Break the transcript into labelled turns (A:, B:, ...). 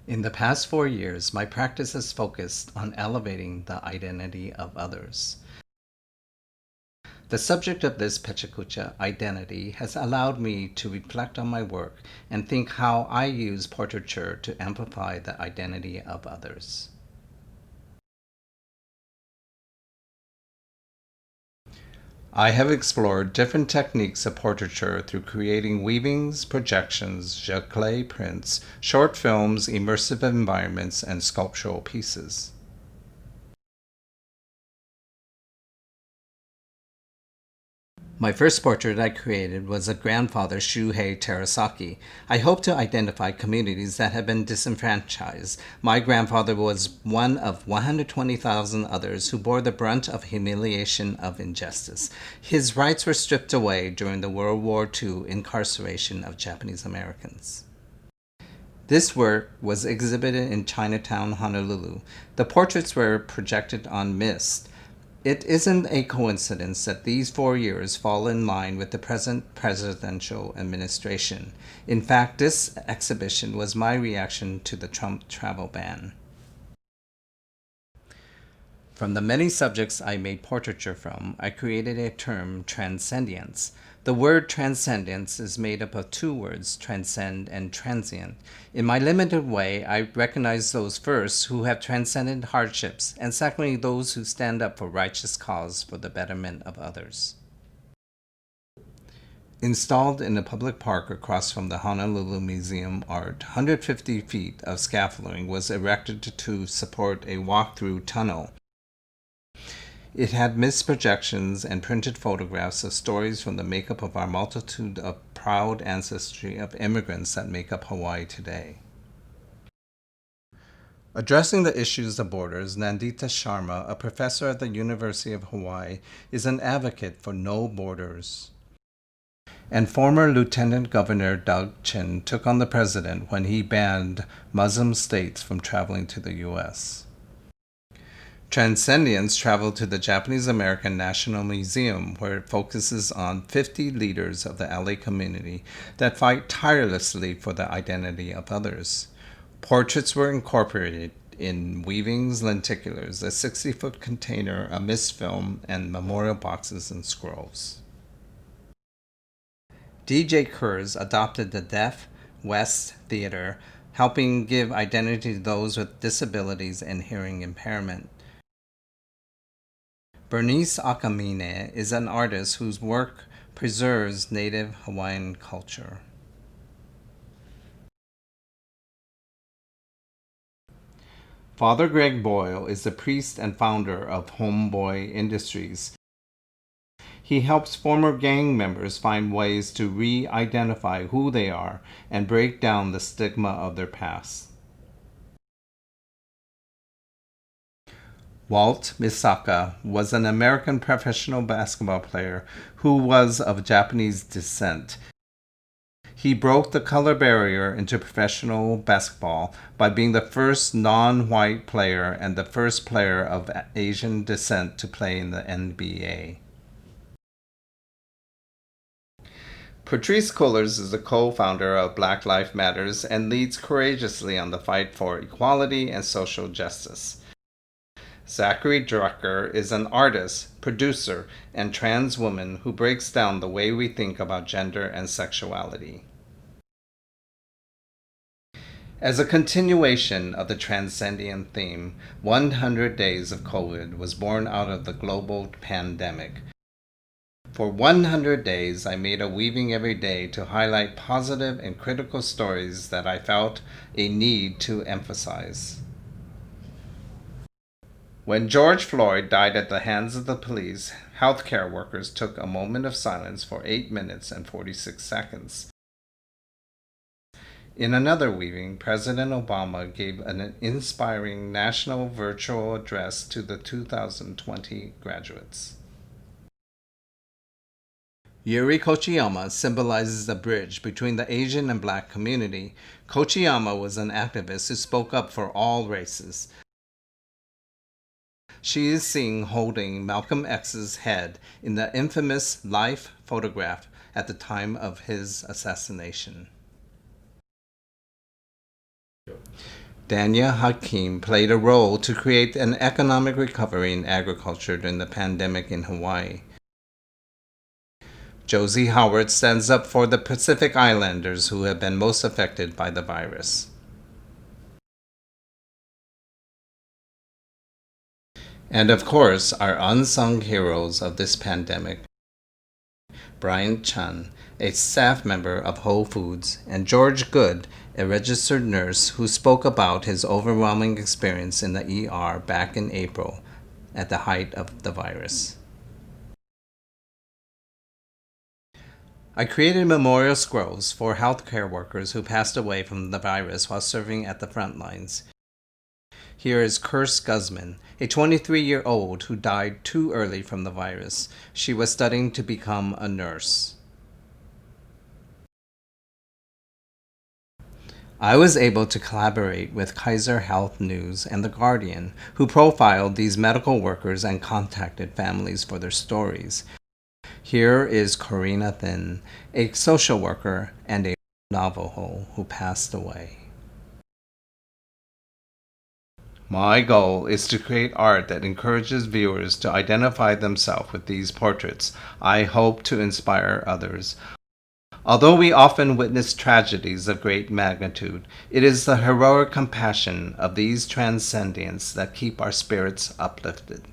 A: In the past 4 years, my practice has focused on elevating the identity of others. The subject of this Pechakucha identity has allowed me to reflect on my work and think how I use portraiture to amplify the identity of others. I have explored different techniques of portraiture through creating weavings, projections, giclée prints, short films, immersive environments, and sculptural pieces. My first portrait I created was of grandfather Taiji Terasaki. I hope to identify communities that have been disenfranchised. My grandfather was one of 120,000 others who bore the brunt of humiliation of injustice. His rights were stripped away during the World War II incarceration of Japanese Americans. This work was exhibited in Chinatown, Honolulu. The portraits were projected on mist. It isn't a coincidence that these 4 years fall in line with the present presidential administration. In fact, this exhibition was my reaction to the Trump travel ban. From the many subjects I made portraiture from, I created a term, transcendience. The word transcendence is made up of two words, transcend and transient. In my limited way, I recognize those first who have transcended hardships, and secondly, those who stand up for righteous cause for the betterment of others. Installed in a public park across from the Honolulu Museum Art, 150 feet of scaffolding was erected to support a walk-through tunnel. It had missed projections and printed photographs of stories from the makeup of our multitude of proud ancestry of immigrants that make up Hawaii today. Addressing the issues of borders, Nandita Sharma, a professor at the University of Hawaii, is an advocate for no borders. And former Lieutenant Governor Doug Chin took on the president when he banned Muslim states from traveling to the U.S. Transcendience traveled to the Japanese American National Museum, where it focuses on 50 leaders of the LA community that fight tirelessly for the identity of others. Portraits were incorporated in weavings, lenticulars, a 60-foot container, a mist film, and memorial boxes and scrolls. DJ Kurz adopted the Deaf West Theater, helping give identity to those with disabilities and hearing impairment. Bernice Akamine is an artist whose work preserves native Hawaiian culture. Father Greg Boyle is the priest and founder of Homeboy Industries. He helps former gang members find ways to re-identify who they are and break down the stigma of their past. Walt Misaka was an American professional basketball player who was of Japanese descent. He broke the color barrier into professional basketball by being the first non-white player and the first player of Asian descent to play in the NBA. Patrice Cullors is the co-founder of Black Lives Matters and leads courageously on the fight for equality and social justice. Zachary Drucker is an artist, producer, and trans woman who breaks down the way we think about gender and sexuality. As a continuation of the transcendent theme, 100 Days of COVID was born out of the global pandemic. For 100 days, I made a weaving every day to highlight positive and critical stories that I felt a need to emphasize. When George Floyd died at the hands of the police, healthcare workers took a moment of silence for 8 minutes and 46 seconds. In another weaving, President Obama gave an inspiring national virtual address to the 2020 graduates. Yuri Kochiyama symbolizes the bridge between the Asian and Black community. Kochiyama was an activist who spoke up for all races. She is seen holding Malcolm X's head in the infamous life photograph at the time of his assassination. Danya Hakim played a role to create an economic recovery in agriculture during the pandemic in Hawaii. Josie Howard stands up for the Pacific Islanders who have been most affected by the virus. And of course, our unsung heroes of this pandemic, Brian Chan, a staff member of Whole Foods, and George Good, a registered nurse who spoke about his overwhelming experience in the ER back in April at the height of the virus. I created memorial scrolls for healthcare workers who passed away from the virus while serving at the front lines. Here is Kirst Guzman, a 23-year-old who died too early from the virus. She was studying to become a nurse. I was able to collaborate with Kaiser Health News and The Guardian, who profiled these medical workers and contacted families for their stories. Here is Corina Thin, a social worker and a Navajo who passed away. My goal is to create art that encourages viewers to identify themselves with these portraits. I hope to inspire others. Although we often witness tragedies of great magnitude, it is the heroic compassion of these transcendents that keep our spirits uplifted.